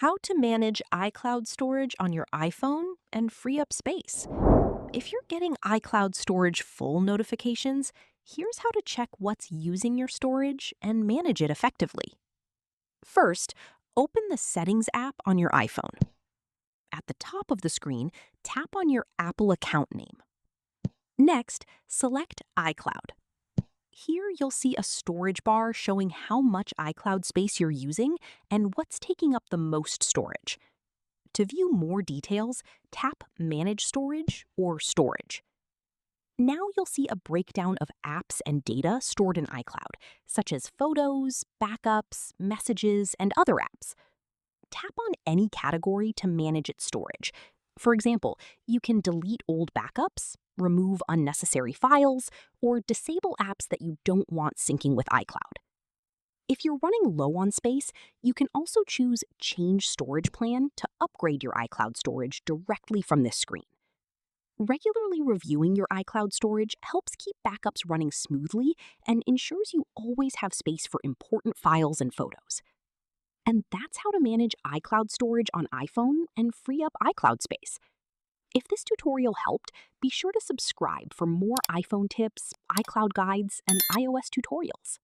How to manage iCloud storage on your iPhone and free up space. If you're getting iCloud storage full notifications, here's how to check what's using your storage and manage it effectively. First, open the Settings app on your iPhone. At the top of the screen, tap on your Apple account name. Next, select iCloud. Here you'll see a storage bar showing how much iCloud space you're using and what's taking up the most storage. To view more details, tap Manage Storage or Storage. Now you'll see a breakdown of apps and data stored in iCloud, such as photos, backups, messages, and other apps. Tap on any category to manage its storage. For example, you can delete old backups, remove unnecessary files, or disable apps that you don't want syncing with iCloud. If you're running low on space, you can also choose Change Storage Plan to upgrade your iCloud storage directly from this screen. Regularly reviewing your iCloud storage helps keep backups running smoothly and ensures you always have space for important files and photos. And that's how to manage iCloud storage on iPhone and free up iCloud space. If this tutorial helped, be sure to subscribe for more iPhone tips, iCloud guides, and iOS tutorials.